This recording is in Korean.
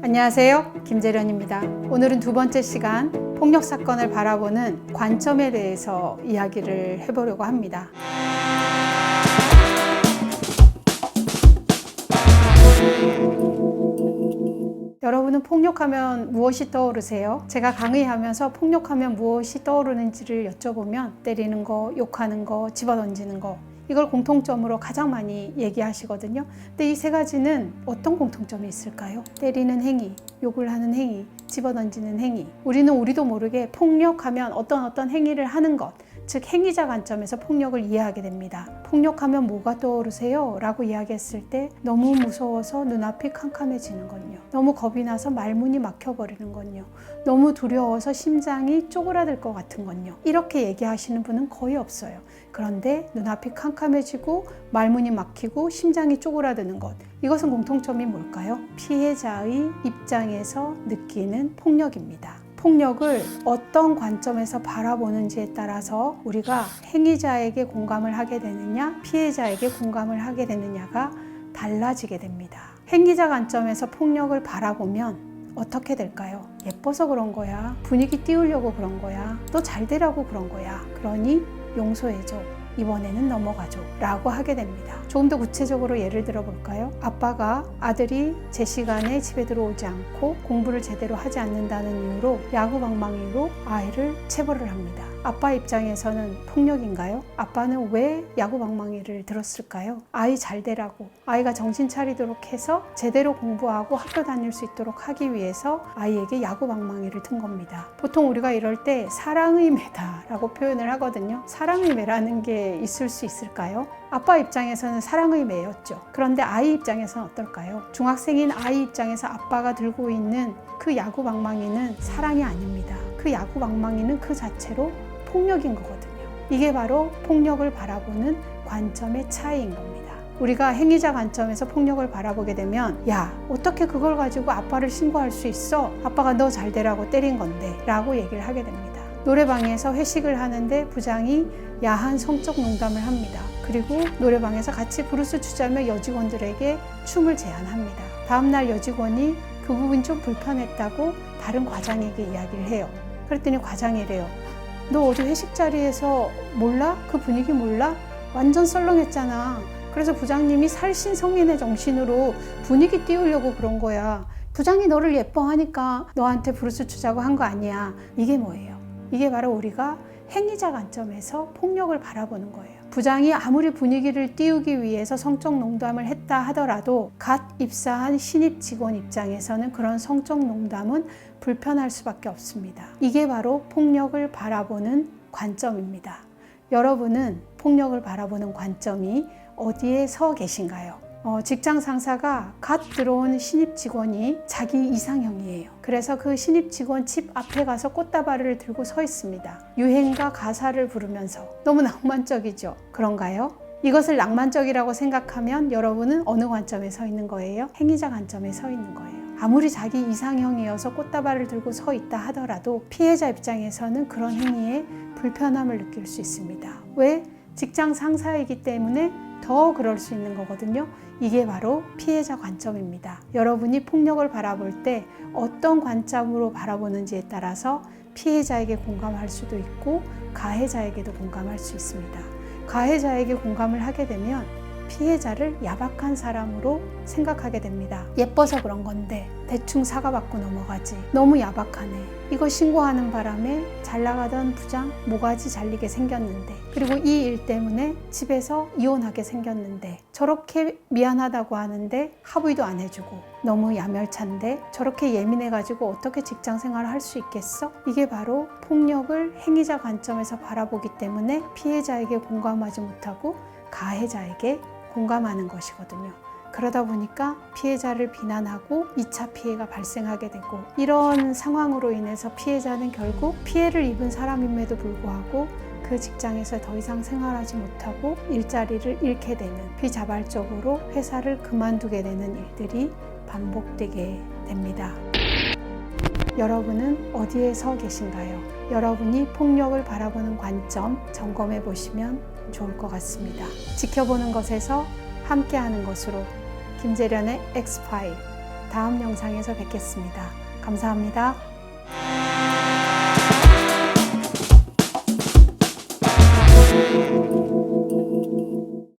안녕하세요, 김재련입니다. 오늘은 두 번째 시간 폭력 사건을 바라보는 관점에 대해서 이야기를 해보려고 합니다. 여러분은 폭력하면 무엇이 떠오르세요? 제가 강의하면서 폭력하면 무엇이 떠오르는지를 여쭤보면 때리는 거, 욕하는 거, 집어던지는 거, 이걸 공통점으로 가장 많이 얘기하시거든요. 근데 이 세 가지는 어떤 공통점이 있을까요? 때리는 행위, 욕을 하는 행위, 집어던지는 행위. 우리도 모르게 폭력하면 어떤 행위를 하는 것, 즉 행위자 관점에서 폭력을 이해하게 됩니다. 폭력하면 뭐가 떠오르세요? 라고 이야기했을 때 너무 무서워서 눈앞이 캄캄해지는 건요. 너무 겁이 나서 말문이 막혀버리는 건요. 너무 두려워서 심장이 쪼그라들 것 같은 건요. 이렇게 얘기하시는 분은 거의 없어요. 그런데 눈앞이 캄캄해지고 말문이 막히고 심장이 쪼그라드는 것, 이것은 공통점이 뭘까요? 피해자의 입장에서 느끼는 폭력입니다. 폭력을 어떤 관점에서 바라보는지에 따라서 우리가 행위자에게 공감을 하게 되느냐, 피해자에게 공감을 하게 되느냐가 달라지게 됩니다. 행위자 관점에서 폭력을 바라보면 어떻게 될까요? 예뻐서 그런 거야. 분위기 띄우려고 그런 거야. 너 잘 되라고 그런 거야. 그러니 용서해줘. 이번에는 넘어가죠. 라고 하게 됩니다. 조금 더 구체적으로 예를 들어 볼까요? 아빠가 아들이 제 시간에 집에 들어오지 않고 공부를 제대로 하지 않는다는 이유로 야구방망이로 아이를 체벌을 합니다. 아빠 입장에서는 폭력인가요? 아빠는 왜 야구방망이를 들었을까요? 아이 잘 되라고, 아이가 정신 차리도록 해서 제대로 공부하고 학교 다닐 수 있도록 하기 위해서 아이에게 야구방망이를 든 겁니다. 보통 우리가 이럴 때 사랑의 매다라고 표현을 하거든요. 사랑의 매라는 게 있을 수 있을까요? 아빠 입장에서는 사랑의 매였죠. 그런데 아이 입장에서는 어떨까요? 중학생인 아이 입장에서 아빠가 들고 있는 그 야구방망이는 사랑이 아닙니다. 그 야구방망이는 그 자체로 폭력인 거거든요. 이게 바로 폭력을 바라보는 관점의 차이인 겁니다. 우리가 행위자 관점에서 폭력을 바라보게 되면, 야, 어떻게 그걸 가지고 아빠를 신고할 수 있어? 아빠가 너 잘 되라고 때린 건데 라고 얘기를 하게 됩니다. 노래방에서 회식을 하는데 부장이 야한 성적 농담을 합니다. 그리고 노래방에서 같이 브루스 추자며 여직원들에게 춤을 제안합니다. 다음날 여직원이 그 부분이 좀 불편했다고 다른 과장에게 이야기를 해요. 그랬더니 과장이래요. 너 어제 회식 자리에서 몰라? 그 분위기 몰라? 완전 썰렁했잖아. 그래서 부장님이 살신성인의 정신으로 분위기 띄우려고 그런 거야. 부장이 너를 예뻐하니까 너한테 브루스 추자고 한 거 아니야. 이게 뭐예요? 이게 바로 우리가 행위자 관점에서 폭력을 바라보는 거예요. 부장이 아무리 분위기를 띄우기 위해서 성적 농담을 했다 하더라도 갓 입사한 신입 직원 입장에서는 그런 성적 농담은 불편할 수밖에 없습니다. 이게 바로 폭력을 바라보는 관점입니다. 여러분은 폭력을 바라보는 관점이 어디에 서 계신가요? 직장 상사가 갓 들어온 신입 직원이 자기 이상형이에요. 그래서 그 신입 직원 집 앞에 가서 꽃다발을 들고 서 있습니다. 유행가 가사를 부르면서. 너무 낭만적이죠? 그런가요? 이것을 낭만적이라고 생각하면 여러분은 어느 관점에 서 있는 거예요? 행위자 관점에 서 있는 거예요. 아무리 자기 이상형이어서 꽃다발을 들고 서 있다 하더라도 피해자 입장에서는 그런 행위에 불편함을 느낄 수 있습니다. 왜? 직장 상사이기 때문에 더 그럴 수 있는 거거든요. 이게 바로 피해자 관점입니다. 여러분이 폭력을 바라볼 때 어떤 관점으로 바라보는지에 따라서 피해자에게 공감할 수도 있고 가해자에게도 공감할 수 있습니다. 가해자에게 공감을 하게 되면 피해자를 야박한 사람으로 생각하게 됩니다. 예뻐서 그런 건데 대충 사과받고 넘어가지. 너무 야박하네. 이거 신고하는 바람에 잘 나가던 부장 모가지 잘리게 생겼는데, 그리고 이 일 때문에 집에서 이혼하게 생겼는데, 저렇게 미안하다고 하는데 합의도 안 해주고, 너무 야멸찬데 저렇게 예민해가지고 어떻게 직장 생활을 할 수 있겠어? 이게 바로 폭력을 행위자 관점에서 바라보기 때문에 피해자에게 공감하지 못하고 가해자에게 공감하는 것이거든요. 그러다 보니까 피해자를 비난하고 2차 피해가 발생하게 되고, 이런 상황으로 인해서 피해자는 결국 피해를 입은 사람임에도 불구하고 그 직장에서 더 이상 생활하지 못하고 일자리를 잃게 되는, 비자발적으로 회사를 그만두게 되는 일들이 반복되게 됩니다. 여러분은 어디에 서 계신가요? 여러분이 폭력을 바라보는 관점 점검해 보시면 좋을 것 같습니다. 지켜보는 것에서 함께하는 것으로 김재련의 X-파일 다음 영상에서 뵙겠습니다. 감사합니다.